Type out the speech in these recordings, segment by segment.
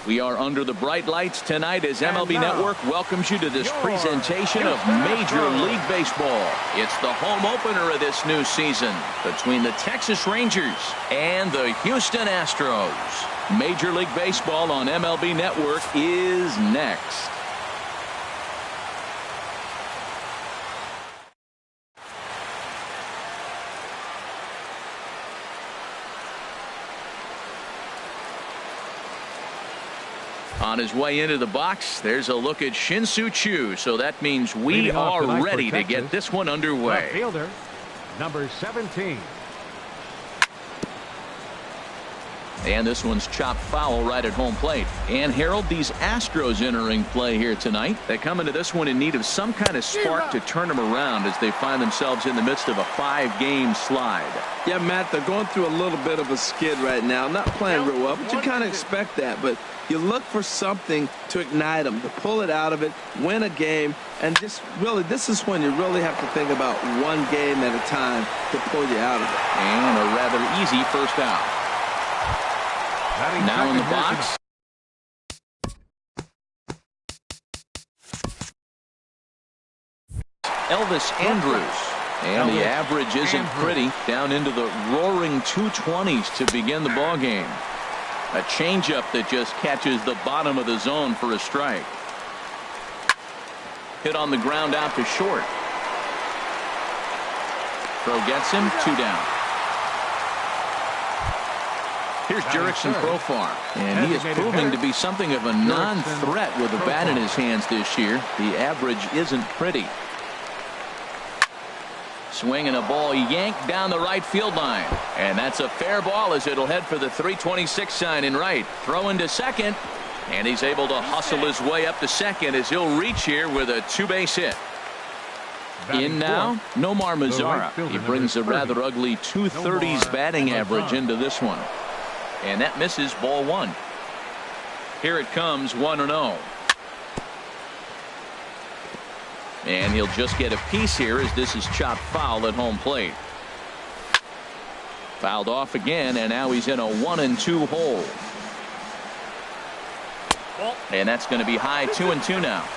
We are under the bright lights tonight as MLB Network welcomes you to this presentation of Major League Baseball. It's the home opener of this new season between the Texas Rangers and the Houston Astros. Major League Baseball on MLB Network is next. On his way into the box, there's a look at Shin-Soo Choo, so that means we are ready to get this one underway. Left fielder, number 17. And this one's chopped foul right at home plate. And Harold, these Astros entering play here tonight. They come into this one in need of some kind of spark to turn them around as they find themselves in the midst of a 5-game slide. Yeah, Matt, they're going through a little bit of a skid right now. Not playing real well, but you kind of expect that. But you look for something to ignite them, to pull it out of it, win a game, and just really, this is when you really have to think about one game at a time to pull you out of it. And a rather easy first out. Now in the box. Elvis Andrus. And the average isn't pretty. Down into the roaring 220s to begin the ball game. A changeup that just catches the bottom of the zone for a strike. Hit on the ground out to short. Throw gets him, 2 down. Here's Jurickson Profar, and he is proving to be something of a non-threat with a bat in his hands this year. The average isn't pretty. Swinging a ball yanked down the right field line, and that's a fair ball as it'll head for the 326 sign in right. Throw into second, and he's able to hustle his way up to second as he'll reach here with a 2-base hit. In now, Nomar Mazara. He brings a rather ugly 230s batting average into this one. And that misses, ball 1. Here it comes, 1-0. And he'll just get a piece here as this is chopped foul at home plate. Fouled off again, and now he's in a 1-2 hole. And that's going to be high, 2-2 now.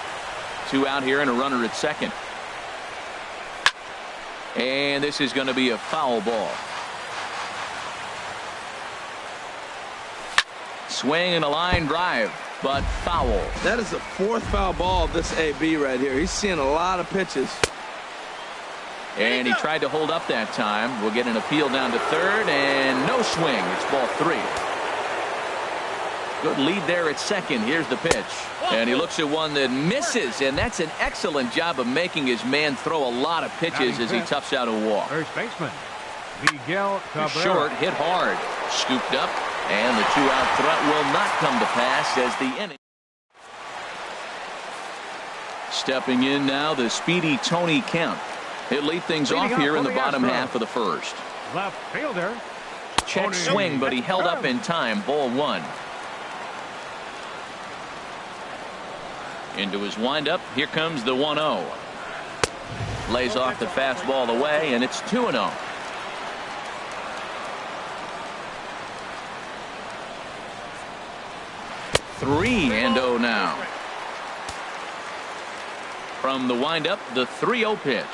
2 out here and a runner at second. And this is going to be a foul ball. Swing and a line drive, but foul. That is the 4th foul ball of this AB right here. He's seeing a lot of pitches. And he tried to hold up that time. We'll get an appeal down to third, and no swing. It's ball 3. Good lead there at second. Here's the pitch. And he looks at one that misses, and that's an excellent job of making his man throw a lot of pitches as he toughs out a walk. First baseman, Miguel Cabrera. Short, hit hard. Scooped up. And the 2-out threat will not come to pass as the inning. Stepping in now, the speedy Tony Kemp. He'll lead things off here in the bottom half of the first. Left fielder. Check swing, but he held up in time. Ball 1. Into his windup. Here comes the 1-0. Lays off the fastball away, and it's 2-0. 3-0 now. From the windup, the 3-0 pitch.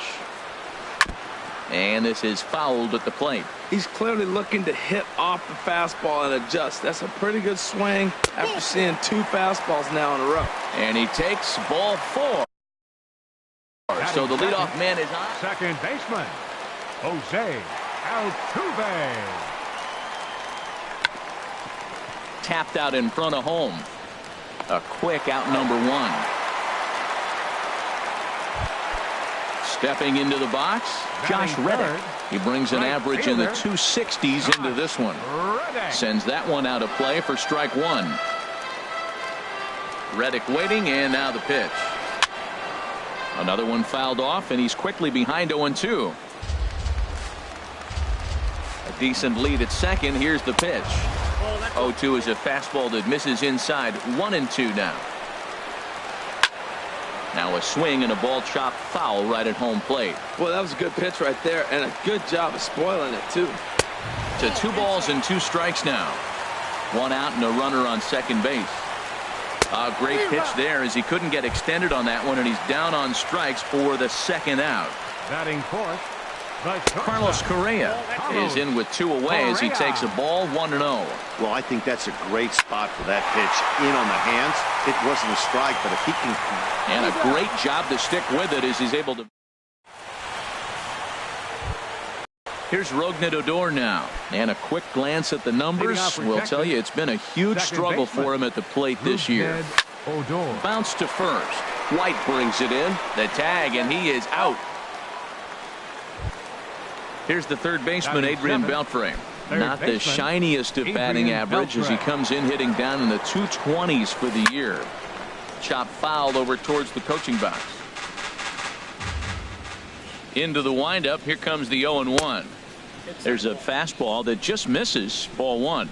And this is fouled at the plate. He's clearly looking to hit off the fastball and adjust. That's a pretty good swing after seeing 2 fastballs now in a row. And he takes ball 4. So the leadoff man is on. Second baseman, Jose Altuve. Tapped out in front of home. A quick out, number 1. Stepping into the box, Josh Reddick. He brings an average in the 260s into this one. Sends that one out of play for strike 1. Reddick waiting, and now the pitch. Another one fouled off, and he's quickly behind 0-2. A decent lead at second. Here's the pitch. 0-2 is a fastball that misses inside. 1-2 now. Now a swing and a ball chopped foul right at home plate. Well, that was a good pitch right there, and a good job of spoiling it too. To 2 balls and 2 strikes now. 1 out and a runner on second base. A great pitch there as he couldn't get extended on that one, and he's down on strikes for the second out. Batting fourth, Carlos Correa is in with 2 away as he takes a ball 1-0. Well, I think that's a great spot for that pitch. In on the hands. It wasn't a strike, but if he can... And a great job to stick with it as he's able to... Here's Rougned Odor now. And a quick glance at the numbers will tell you it's been a huge struggle for him at the plate this year. Bounce to first. White brings it in. The tag, and he is out. Here's the third baseman, Adrian Beltre. Not the shiniest of batting average as he comes in hitting down in the 220s for the year. Chop foul over towards the coaching box. Into the windup. Here comes the 0-1. There's a fastball that just misses. Ball 1.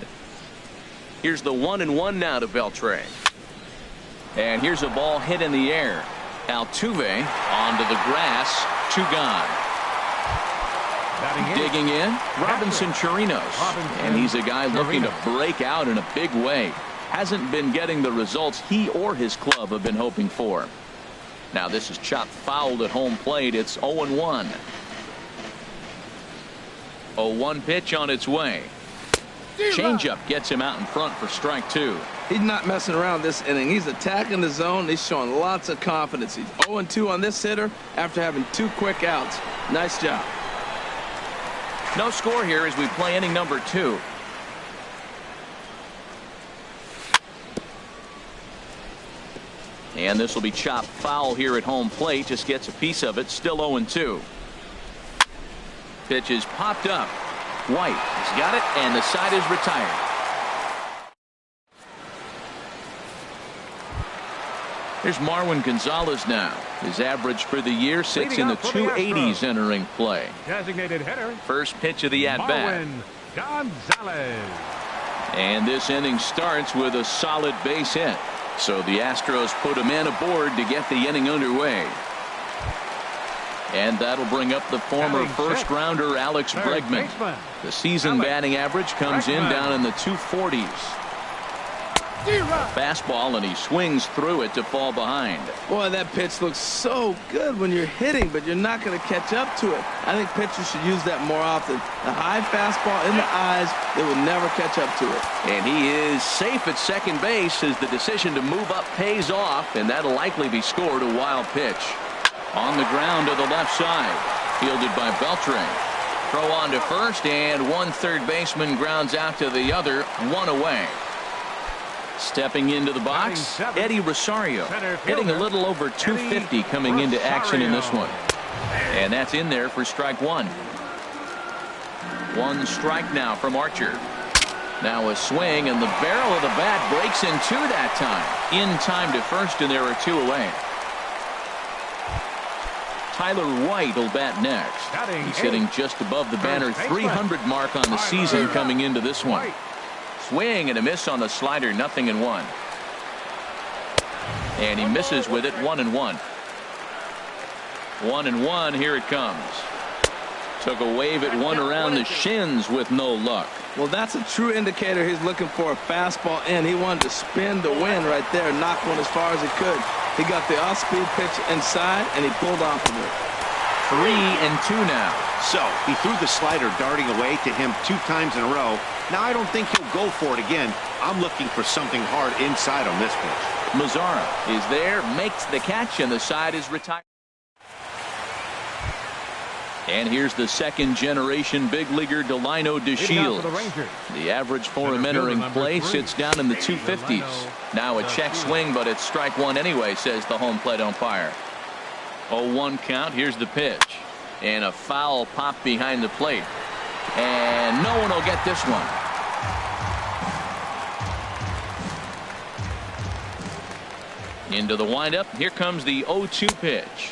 Here's the 1-1 now to Beltre. And here's a ball hit in the air. Altuve onto the grass. 2 gone. Digging in, Robinson Chirinos. And he's a guy looking to break out in a big way. Hasn't been getting the results he or his club have been hoping for. Now this is chopped fouled at home plate. It's 0-1. 0-1 pitch on its way. Changeup gets him out in front for strike 2. He's not messing around this inning. He's attacking the zone. He's showing lots of confidence. He's 0-2 on this hitter after having 2 quick outs. Nice job. No score here as we play inning number 2. And this will be chopped foul here at home plate. Just gets a piece of it. Still 0-2. Pitch is popped up. White has got it, and the side is retired. Here's Marwin Gonzalez now. His average for the year sits in the 280s entering play. Designated hitter. First pitch of the at-bat. Marwin Gonzalez. And this inning starts with a solid base hit. So the Astros put a man aboard to get the inning underway. And that'll bring up the former first-rounder Alex Bregman. The season batting average comes in down in the 240s. Fastball, and he swings through it to fall behind. Boy, that pitch looks so good when you're hitting, but you're not going to catch up to it. I think pitchers should use that more often. The high fastball in the eyes, they will never catch up to it. And he is safe at second base as the decision to move up pays off, and that'll likely be scored. A wild pitch. On the ground to the left side. Fielded by Beltre. Throw on to first, and one third baseman grounds out to the other. 1 away. Stepping into the box, Eddie Rosario, hitting a little over 250 coming into action in this one. And that's in there for strike 1. 1 strike now from Archer. Now a swing, and the barrel of the bat breaks in 2 that time. In time to first, and there are 2 away. Tyler White will bat next. He's hitting just above the banner 300 mark on the season coming into this one. Swing and a miss on the slider. 0-1. And he misses with it. 1-1. 1-1. Here it comes. Took a wave at one around the shins with no luck. Well, that's a true indicator he's looking for a fastball in. He wanted to spin the wind right there, knock one as far as he could. He got the off-speed pitch inside, and he pulled off of it. 3-2 now. So he threw the slider darting away to him 2 times in a row. Now I don't think he'll go for it again. I'm looking for something hard inside on this pitch. Mazzara is there, makes the catch, and the side is retired. And here's the second generation big leaguer Delino DeShields. The average for him entering play sits down in the 250s. Now a check swing, but it's strike 1 anyway, says the home plate umpire. 0-1 count. Here's the pitch. And a foul pop behind the plate. And no one will get this one. Into the windup. Here comes the 0-2 pitch.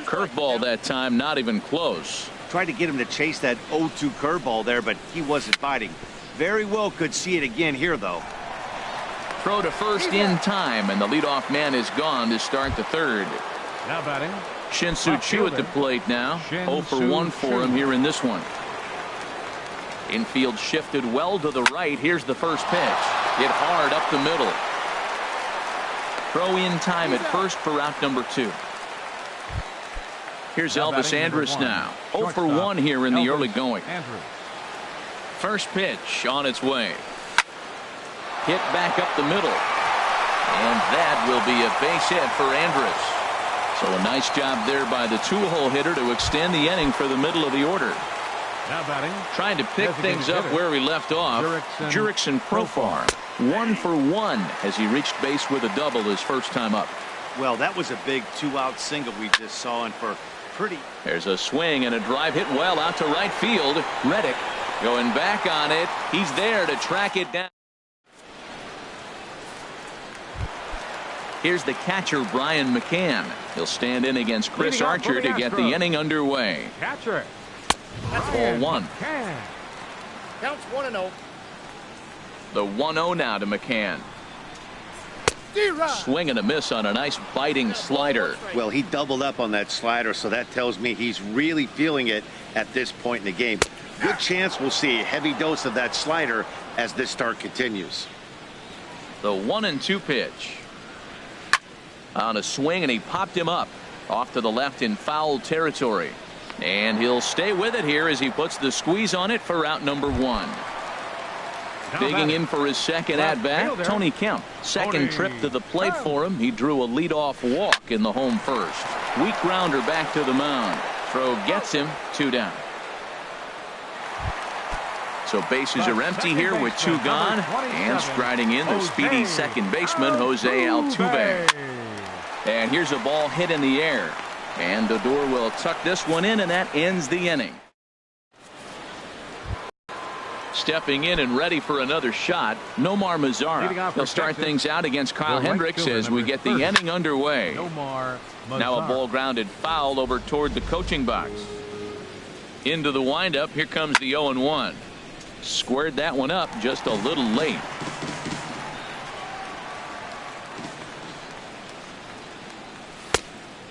Curveball that time, not even close. Tried to get him to chase that 0-2 curveball there, but he wasn't biting. Very well could see it again here, though. Throw to first in time, and the leadoff man is gone to start the third. Now batting. Shin-Soo Choo at the plate now. 0 for 1 for him here in this one. Infield shifted well to the right. Here's the first pitch. Hit hard up the middle. Throw in time at first for out number 2. Here's Elvis Andrus now. 0 for 1 here in the early going. First pitch on its way. Hit back up the middle. And that will be a base hit for Andrus. So a nice job there by the 2-hole hitter to extend the inning for the middle of the order. Now batting. Trying to pick things up where we left off. Jurickson Profar. 1 for 1 as he reached base with a double his first time up. Well, that was a big 2-out single we just saw, and for pretty. There's a swing and a drive hit well out to right field. Reddick going back on it. He's there to track it down. Here's the catcher, Brian McCann. He'll stand in against Chris Archer to get the inning underway. Catcher. Ball 1. Counts 1-0. The 1-0 now to McCann. Swing and a miss on a nice biting slider. Well, he doubled up on that slider, so that tells me he's really feeling it at this point in the game. Good chance we'll see a heavy dose of that slider as this start continues. The 1-2 pitch. On a swing, and he popped him up off to the left in foul territory. And he'll stay with it here as he puts the squeeze on it for out number 1. Digging in for his second at-bat, Tony Kemp. Second trip to the plate for him. He drew a leadoff walk in the home first. Weak grounder back to the mound. Throw gets him 2 down. So bases are empty here with 2 gone. And striding in the speedy second baseman, Jose Altuve. And here's a ball hit in the air. And Odor will tuck this one in, and that ends the inning. Stepping in and ready for another shot, Nomar Mazara. He'll start things out against Kyle Hendricks as we get the inning underway. Now a ball grounded foul over toward the coaching box. Into the windup. Here comes the 0-1. Squared that one up just a little late.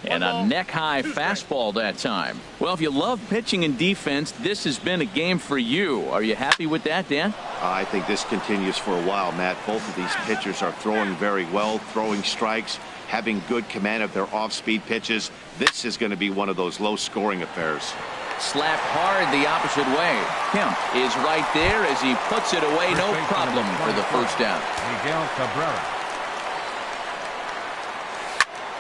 And a neck-high fastball that time. Well, if you love pitching and defense, this has been a game for you. Are you happy with that, Dan? I think this continues for a while, Matt. Both of these pitchers are throwing very well, throwing strikes, having good command of their off-speed pitches. This is going to be one of those low-scoring affairs. Slapped hard the opposite way. Kemp is right there as he puts it away. No problem for the first down. Miguel Cabrera.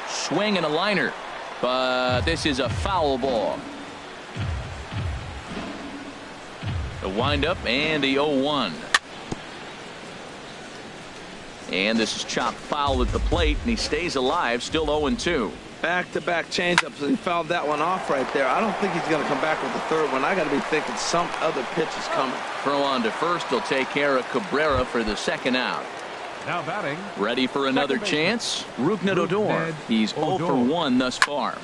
Swing and a liner, but this is a foul ball. The windup and the 0-1. And this is chopped foul at the plate, and he stays alive, still 0-2. Back-to-back changeups, and he fouled that one off right there. I don't think he's going to come back with the third one. I got to be thinking some other pitch is coming. Throw on to first. He'll take care of Cabrera for the second out. Now batting. Ready for another chance. Rougned Odor. He's 0 for 1 thus far.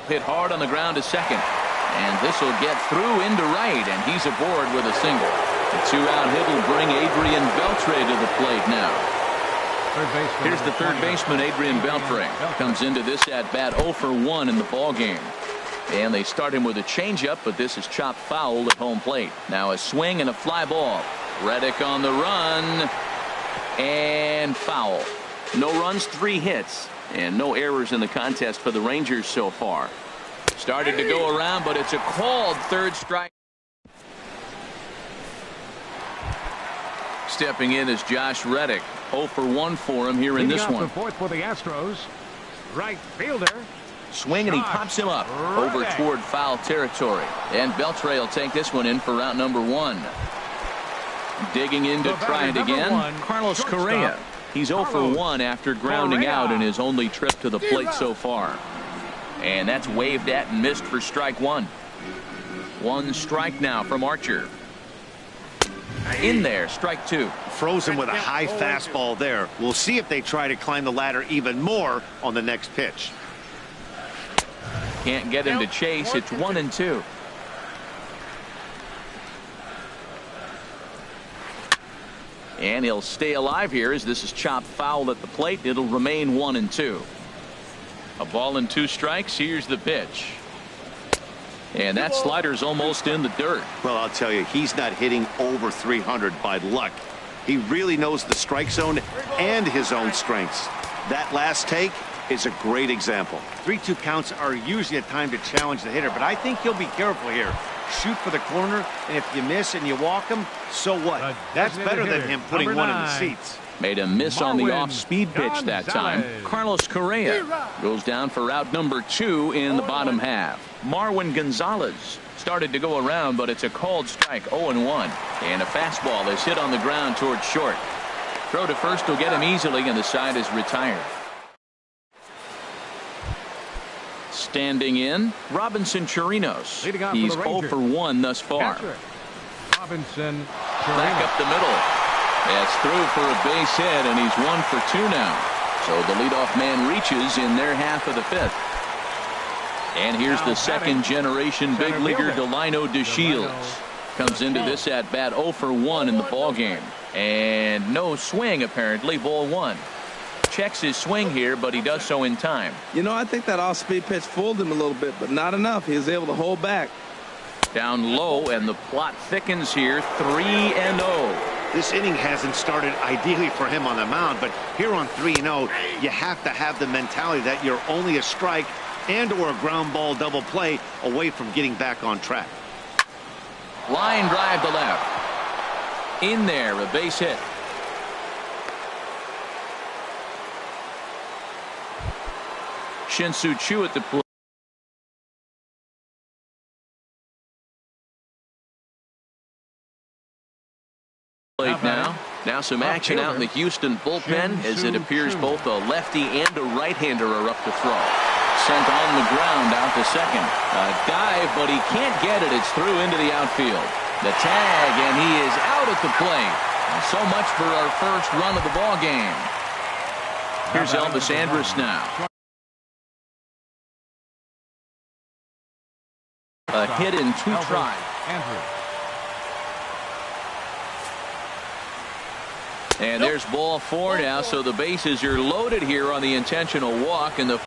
Hit hard on the ground to second. And this will get through into right, and he's aboard with a single. The 2-out hit will bring Adrian Beltre to the plate now. Here's the third baseman, Adrian Beltre. Comes into this at-bat 0 for 1 in the ballgame. And they start him with a changeup, but this is chopped foul at home plate. Now a swing and a fly ball. Reddick on the run. And foul. No runs, 3 hits, and no errors in the contest for the Rangers so far. Started to go around, but it's a called third strike. Stepping in is Josh Reddick. 0 for 1 for him here in this one. Fourth for the Astros. Right fielder. Swing, and he pops him up over toward foul territory. And Beltre will take this one in for route number 1. Digging in to try it again, Carlos Correa. He's 0 for 1 after grounding out in his only trip to the plate so far. And that's waved at and missed for strike 1. 1 strike now from Archer. In there, strike 2. Frozen with a high fastball there. We'll see if they try to climb the ladder even more on the next pitch. Can't get him to chase. It's 1-2. And he'll stay alive here as this is chopped foul at the plate. It'll remain 1-2. A ball and 2 strikes. Here's the pitch. And that slider's almost in the dirt. Well, I'll tell you, he's not hitting over 300 by luck. He really knows the strike zone and his own strengths. That last take is a great example. 3-2 counts are usually a time to challenge the hitter, but I think he'll be careful here. Shoot for the corner, and if you miss and you walk him, so what? That's better than him putting one in the seats. Made a miss on the Marwin off-speed pitch that time. Gonzalez. Carlos Correa goes down for route number 2 in the bottom half. Marwin Gonzalez started to go around, but it's a called strike, 0-1. And a fastball is hit on the ground towards short. Throw to first will get him easily, and the side is retired. Standing in, Robinson Chirinos. Leading off for He's the 0 Rangers. for 1 thus far. Catcher, Robinson. Back up the middle. That's through for a base hit, and he's 1 for 2 now. So the leadoff man reaches in their half of the 5th. And here's the second-generation big leaguer, Delino DeShields. Comes into this at-bat 0 for 1 in the ballgame. And no swing, apparently, ball 1. Checks his swing here, but he does so in time. You know, I think that off-speed pitch fooled him a little bit, but not enough. He was able to hold back. Down low, and the plot thickens here, 3-0. This inning hasn't started ideally for him on the mound, but here on 3-0, you have to have the mentality that you're only a strike and or a ground ball double play away from getting back on track. Line drive to left. In there, a base hit. Shin-Soo Choo at the plate now. Now some action out in the Houston bullpen as it appears both a lefty and a right-hander are up to throw. Sent on the ground out to second. A dive, but he can't get it. It's through into the outfield. The tag, and he is out at the plate. And so much for our first run of the ball game. Here's Elvis Andrus now. A hit in 2 tries. And there's ball 4 now, so the bases are loaded here on the intentional walk, and the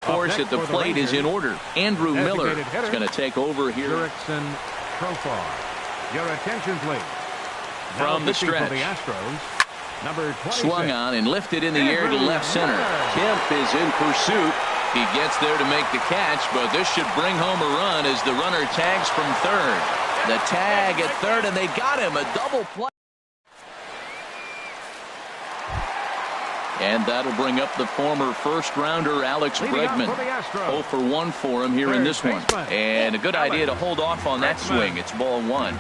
force at the plate is in order. Andrew Miller is going to take over here. Jurickson Profar. Your attention, please. From the pitching for stretch. the Astros, number 26. Swung on and lifted in the air to left center. Kemp is in pursuit. He gets there to make the catch, but this should bring home a run as the runner tags from third. The tag at third, and they got him. A double play. And that'll bring up the former first-rounder Alex Bregman. 0 for 1 for him here in this one. And a good idea to hold off on that swing. It's ball 1.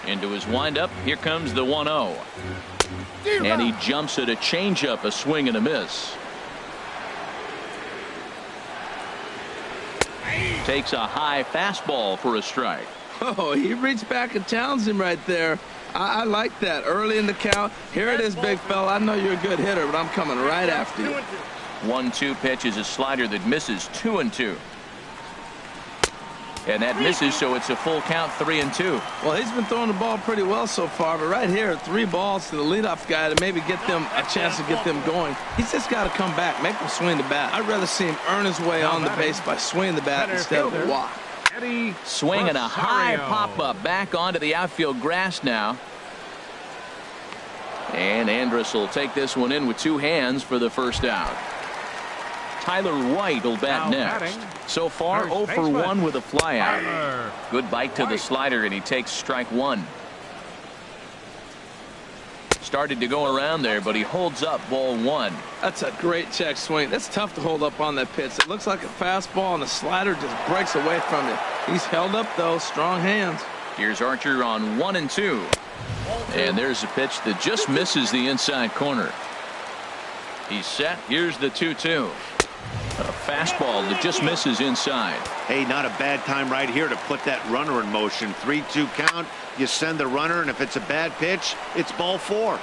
Into his windup. Here comes the 1-0. And he jumps at a changeup, a swing and a miss. Takes a high fastball for a strike. Oh, he reached back and challenged him right there. I like that. Early in the count. Here it is, big fella. I know you're a good hitter, but I'm coming right after you. 1-2 pitch is a slider that misses. 2-2. And that misses, so it's a full count, 3-2. Well, he's been throwing the ball pretty well so far, but right here, 3 balls to the leadoff guy to maybe get them a chance to get them going. He's just got to come back, make them swing the bat. I'd rather see him earn his way on the base by swinging the bat instead of a walk. Swinging a high pop-up back onto the outfield grass now. And Andrus will take this one in with 2 hands for the first out. Tyler White will bat next. So far, 0 for 1 with a flyout. Good bite to the slider, and he takes strike 1. Started to go around there, but he holds up ball 1. That's a great check swing. That's tough to hold up on that pitch. It looks like a fastball, and the slider just breaks away from it. He's held up, though. Strong hands. Here's Archer on 1-2. And there's a pitch that just misses the inside corner. He's set. Here's the 2-2. A fastball that just misses inside. Hey, not a bad time right here to put that runner in motion. 3-2 count. You send the runner, and if it's a bad pitch, it's ball 4.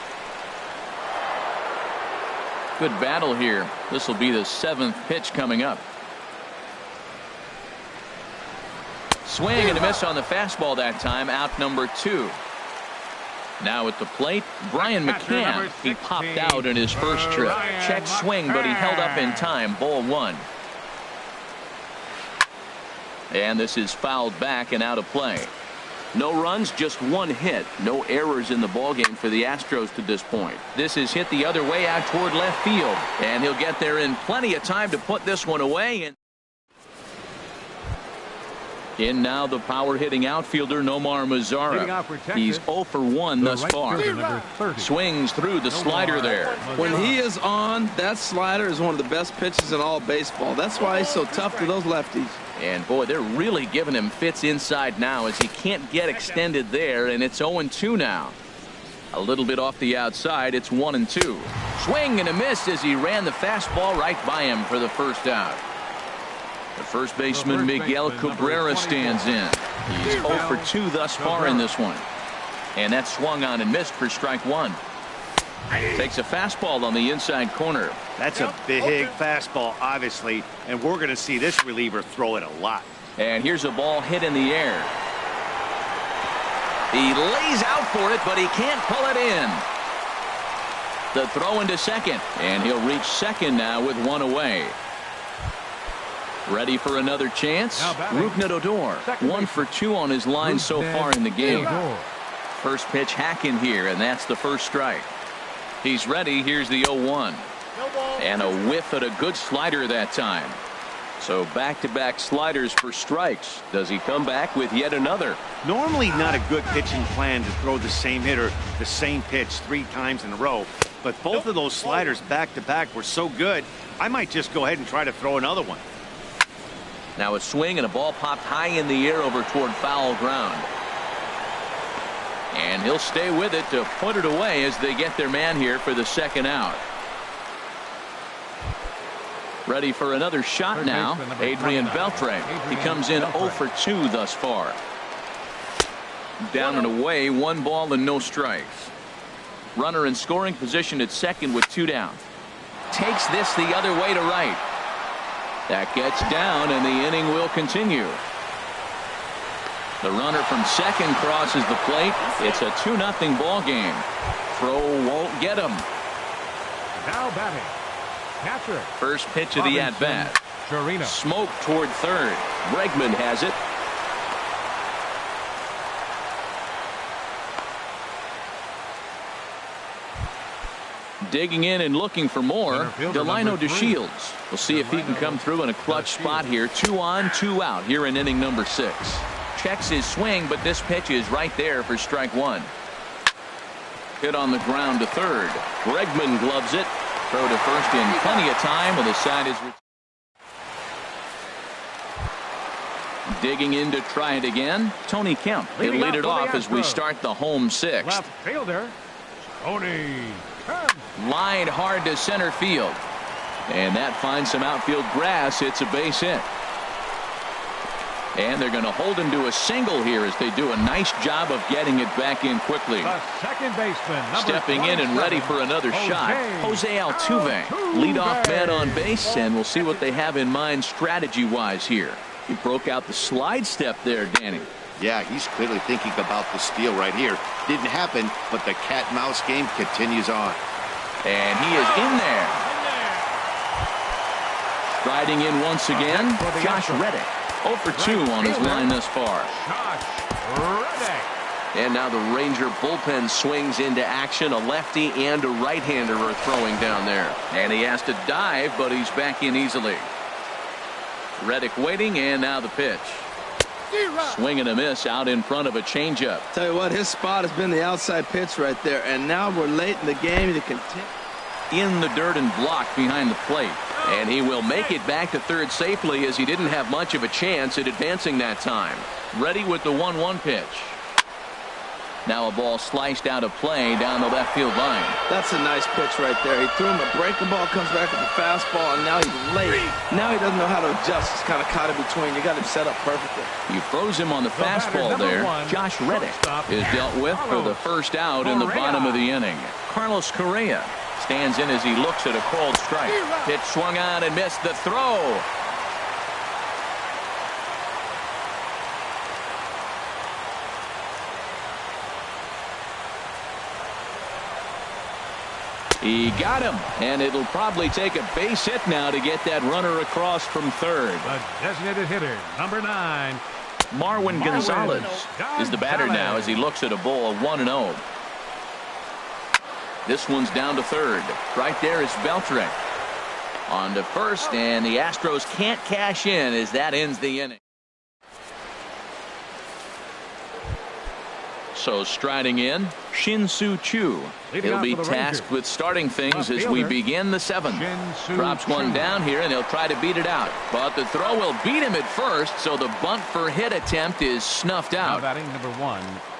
Good battle here. This will be the 7th pitch coming up. Swing and a miss on the fastball that time. Out number 2. Now at the plate, Brian McCann. He popped out in his first trip. Check swing, but he held up in time. Ball 1. And this is fouled back and out of play. No runs, just 1 hit. No errors in the ballgame for the Astros to this point. This is hit the other way out toward left field. And he'll get there in plenty of time to put this one away. In now the power-hitting outfielder Nomar Mazara. He's 0 for 1 thus far. Swings through the slider there. When he is on, that slider is one of the best pitches in all baseball. That's why he's so tough to those lefties. And boy, they're really giving him fits inside now as he can't get extended there, and it's 0-2 now. A little bit off the outside, it's 1-2. Swing and a miss as he ran the fastball right by him for the first out. The first baseman Miguel Cabrera stands in. He's 0 for 2 thus far in this one. And that swung on and missed for strike 1. Takes a fastball on the inside corner. That's a big fastball, obviously, and we're going to see this reliever throw it a lot. And here's a ball hit in the air. He lays out for it, but he can't pull it in. The throw into second, and he'll reach second now with 1 away. Ready for another chance? Rougned Odor, 1 for 2 on his line so far in the game. First pitch hacking here, and that's the first strike. He's ready. Here's the 0-1. And a whiff at a good slider that time. So back-to-back sliders for strikes. Does he come back with yet another? Normally not a good pitching plan to throw the same hitter the same pitch 3 times in a row. But both of those sliders back-to-back were so good, I might just go ahead and try to throw another one. Now a swing and a ball popped high in the air over toward foul ground. And he'll stay with it to put it away as they get their man here for the second out. Ready for another shot now. Adrian Beltre. He comes in 0 for 2 thus far. Down and away, 1 ball and no strikes. Runner in scoring position at second with 2 down. Takes this the other way to right. That gets down and the inning will continue. The runner from second crosses the plate. It's a 2-0 ball game. Throw won't get him. Now batting. Catcher. First pitch of the at-bat. Smoke toward third. Bregman has it. Digging in and looking for more. Delino DeShields. We'll see if he can come through in a clutch spot here. 2 on, 2 out here in inning number 6. Checks his swing, but this pitch is right there for strike 1. Hit on the ground to third. Bregman gloves it. Throw to first in plenty of time, and the side is digging in to try it again. Tony Kemp. He'll lead it off as we start the home 6th. Left fielder, Tony Kemp. Line hard to center field. And that finds some outfield grass. It's a base hit. And they're going to hold him to a single here as they do a nice job of getting it back in quickly. The second baseman, stepping in and ready for another shot. Jose Altuve, leadoff man on base, and we'll see what they have in mind strategy-wise here. He broke out the slide step there, Danny. Yeah, he's clearly thinking about the steal right here. Didn't happen, but the cat-mouse game continues on. And he is in there. Striding in once again, Josh Reddick. 0 for 2 on his line thus far. And now the Ranger bullpen swings into action. A lefty and a right-hander are throwing down there. And he has to dive, but he's back in easily. Reddick waiting, and now the pitch. Swing and a miss out in front of a changeup. Tell you what, his spot has been the outside pitch right there. And now we're late in the game to continue. In the dirt and blocked behind the plate. And he will make it back to third safely as he didn't have much of a chance at advancing that time. Ready with the 1-1 pitch. Now a ball sliced out of play down the left field line. That's a nice pitch right there. He threw him a breaking ball, comes back with the fastball, and now he's late. Now he doesn't know how to adjust. He's kind of caught in between. You got him set up perfectly. He throws him on the fastball there. Josh Reddick is dealt with for the first out in the bottom of the inning. Carlos Correa stands in as he looks at a called strike. Pitch swung on and missed the throw. He got him, and it'll probably take a base hit now to get that runner across from third. The designated hitter, number 9. Marwin Gonzalez is the batter now as he looks at a ball of 1-0. This one's down to third. Right there is Beltre. On to first, and the Astros can't cash in as that ends the inning. So striding in, Shin-Soo Choo. He'll be tasked with starting things as we begin the 7th. Drops one down here, and he'll try to beat it out. But the throw will beat him at first, so the bunt for hit attempt is snuffed out. Batting number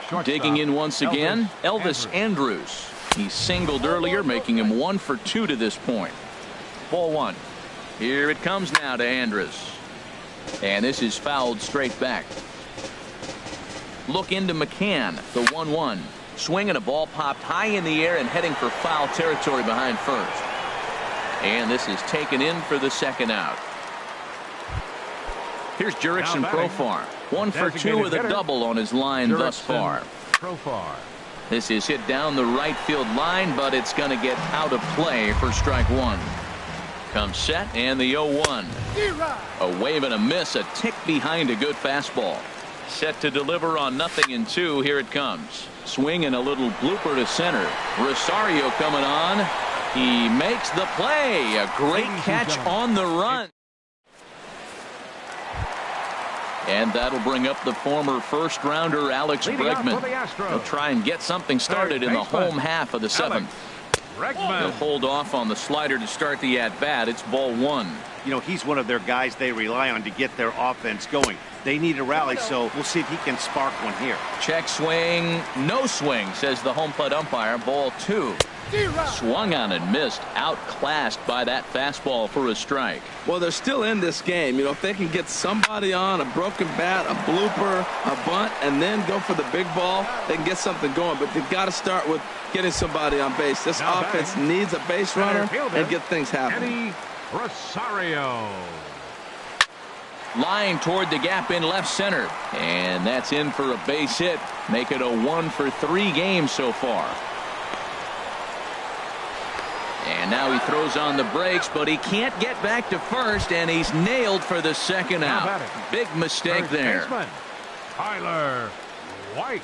1. Digging in once again, Elvis Andrus. He singled earlier, making him 1 for 2 to this point. Ball 1. Here it comes now to Andrus. And this is fouled straight back. Look into McCann, the 1-1. Swinging, a ball popped high in the air and heading for foul territory behind first. And this is taken in for the second out. Here's Jurickson Profar. 1 for 2 with a double on his line thus far. This is hit down the right field line, but it's going to get out of play for strike 1. Comes set, and the 0-1. A wave and a miss, a tick behind a good fastball. Set to deliver on 0-2. Here it comes. Swing and a little blooper to center. Rosario coming on. He makes the play. A great catch on the run. And that'll bring up the former first-rounder Alex Bregman. He'll try and get something started in the home half of the 7th. He'll hold off on the slider to start the at-bat. It's ball 1. You know, he's one of their guys they rely on to get their offense going. They need a rally, so we'll see if he can spark one here. Check swing. No swing, says the home plate umpire. Ball 2. Swung on and missed. Outclassed by that fastball for a strike. Well, they're still in this game. You know, if they can get somebody on, a broken bat, a blooper, a bunt, and then go for the big ball, they can get something going. But they've got to start with getting somebody on base. This offense needs a base runner and get things happening. Rosario. Line toward the gap in left center. And that's in for a base hit. Make it a 1 for 3 games so far. And now he throws on the brakes, but he can't get back to first, and he's nailed for the second out. Big mistake there. Tyler White.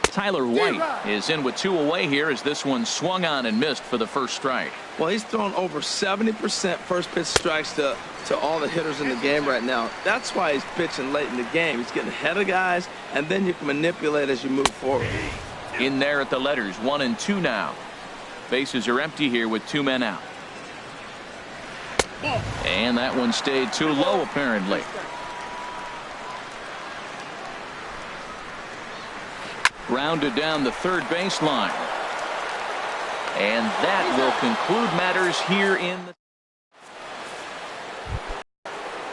Tyler White is in with 2 away here as this one swung on and missed for the first strike. Well, he's thrown over 70% first pitch strikes to all the hitters in the game right now. That's why he's pitching late in the game. He's getting ahead of guys, and then you can manipulate as you move forward. In there at the letters, 1 and 2 now. Bases are empty here with 2 men out. And that one stayed too low apparently. Grounded down the third baseline. And that will conclude matters here in the...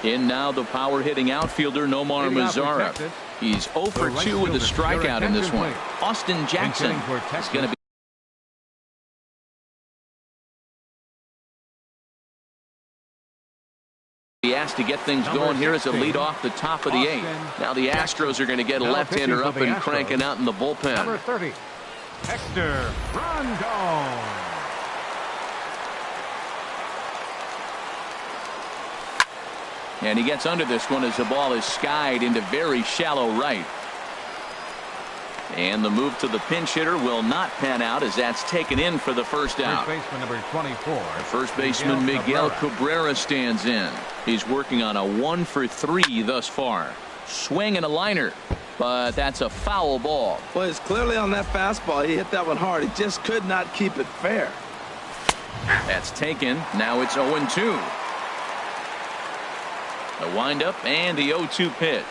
In now the power hitting outfielder Nomar Mazara. He's 0 for 2 with a strikeout in this one. Austin Jackson is going to be asked to get things going here as a lead off the top of the 8th. Now the Astros are going to get a left-hander up and cranking out in the bullpen. Number 30, Hector Rondon. And he gets under this one as the ball is skied into very shallow right. And the move to the pinch hitter will not pan out as that's taken in for the first out. First baseman number 24. First baseman Miguel Cabrera stands in. He's working on a 1 for 3 thus far. Swing and a liner, but that's a foul ball. Well, it's clearly on that fastball. He hit that one hard. He just could not keep it fair. That's taken. Now it's 0-2. The windup and the 0-2 pitch.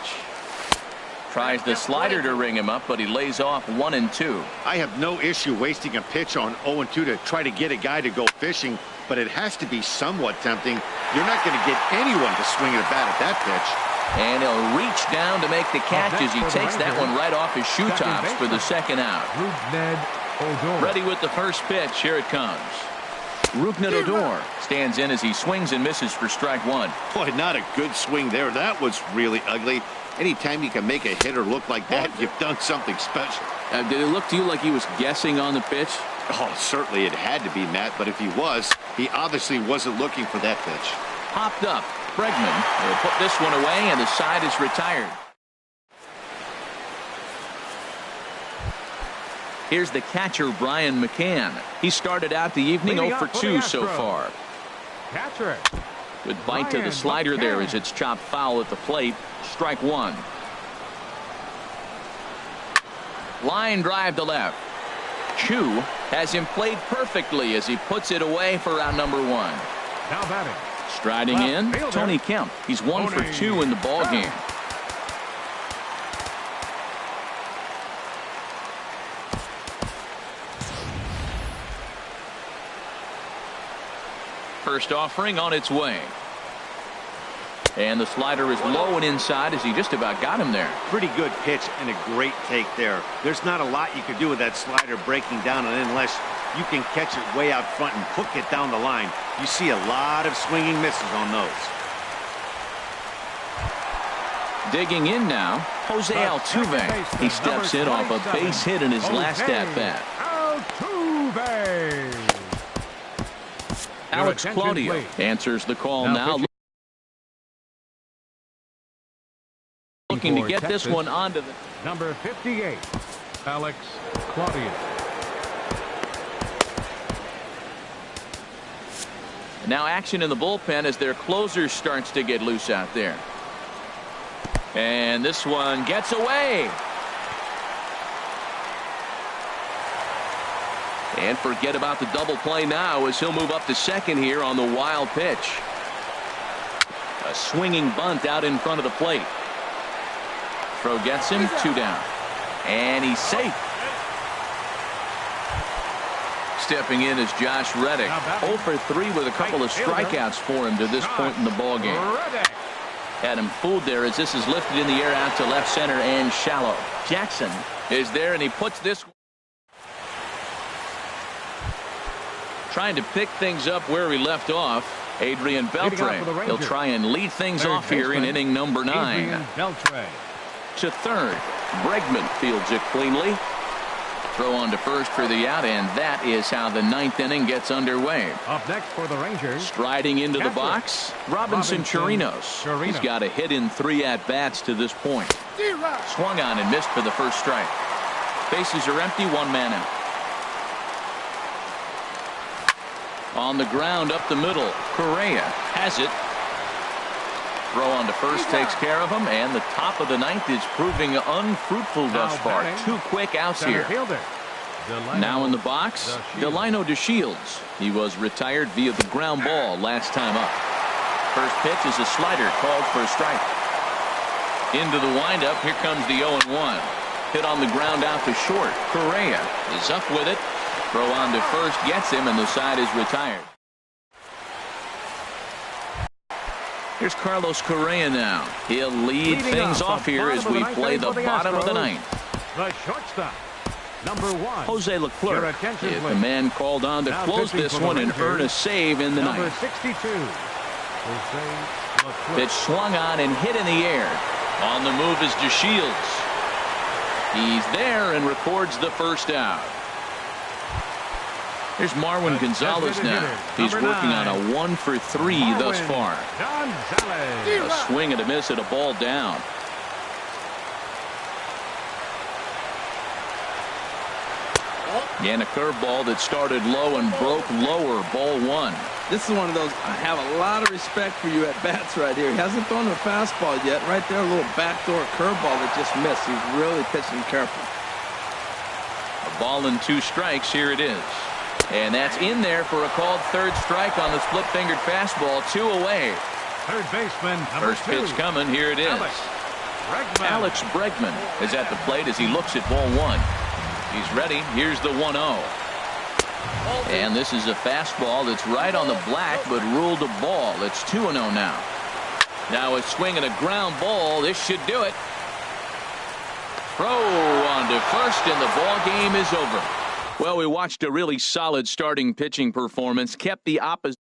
Tries the slider to ring him up, but he lays off 1 and 2. I have no issue wasting a pitch on 0-2 to try to get a guy to go fishing, but it has to be somewhat tempting. You're not going to get anyone to swing at a bat at that pitch. And he'll reach down to make the catch as he takes that one right off his shoe tops for the second out. Ready with the first pitch. Here it comes. Rougned Odor stands in as he swings and misses for strike 1. Boy, not a good swing there. That was really ugly. Anytime you can make a hitter look like that, you've done something special. Did it look to you like he was guessing on the pitch? Oh, certainly it had to be, Matt, but if he was, he obviously wasn't looking for that pitch. Popped up. Bregman will put this one away, and the side is retired. Here's the catcher, Brian McCann. He started out the evening 0 for 2 so far. Catcher. Good bite to the slider there as it's chopped foul at the plate. Strike one. Line drive to left. Chu has him played perfectly as he puts it away for out number one. Now batting. Striding in, Tony Kemp. He's 1 for 2 in the ball game. First offering on its way. And the slider is low and inside as he just about got him there. Pretty good pitch and a great take there. There's not a lot you could do with that slider breaking down on it unless you can catch it way out front and hook it down the line. You see a lot of swinging misses on those. Digging in now, Jose Altuve. He steps in off a base hit in his last at-bat. Altuve. Alex Claudio answers the call now. Looking to get this one onto the number 58, Alex Claudio. Now action in the bullpen as their closer starts to get loose out there. And this one gets away. And forget about the double play now as he'll move up to second here on the wild pitch. A swinging bunt out in front of the plate. Throw gets him, 2 down. And he's safe. Stepping in is Josh Reddick. 0 for 3 with a couple of strikeouts for him to this point in the ballgame. Had him fooled there as this is lifted in the air out to left center and shallow. Jackson is there and he puts this. Trying to pick things up where we left off. Adrian Beltre. He'll try and lead things off here in inning number 9. To third. Bregman fields it cleanly. Throw on to first for the out, and that is how the 9th inning gets underway. Up next for the Rangers. Striding into the box, Robinson Chirinos. He's got a hit in 3 at-bats to this point. Swung on and missed for the first strike. Bases are empty, 1 man out. On the ground up the middle, Correa has it. Throw on to first takes care of him, and the top of the 9th is proving unfruitful thus far. 2 quick outs here. Now in the box, Delino DeShields. He was retired via the ground ball last time up. First pitch is a slider called for a strike. Into the windup, here comes the 0-1. Hit on the ground out to short. Correa is up with it. Throw on to first gets him, and the side is retired. Here's Carlos Correa now. He'll lead things off here as we play the bottom of the 9th. The shortstop, number 1. Jose Leclerc is the man called on to close this one and earn a save in the 9th. Number 62. Pitch swung on and hit in the air. On the move is DeShields. He's there and records the first out. Here's Marwin Gonzalez now. He's working on a 1 for 3 thus far. A swing and a miss at a ball down. And a curveball that started low and broke lower. Ball 1. This is one of those, I have a lot of respect for you at bats right here. He hasn't thrown a fastball yet. Right there, a little backdoor curveball that just missed. He's really pitching careful. A ball and 2 strikes. Here it is. And that's in there for a called third strike on the split-fingered fastball. 2 away. Third baseman, first pitch coming. Here it is. Alex Bregman is at the plate as he looks at ball 1. He's ready. Here's the 1-0. And this is a fastball that's right on the black but ruled a ball. It's 2-0 now. Now a swing and a ground ball. This should do it. Throw on to first and the ball game is over. Well, we watched a really solid starting pitching performance. Kept the opposite.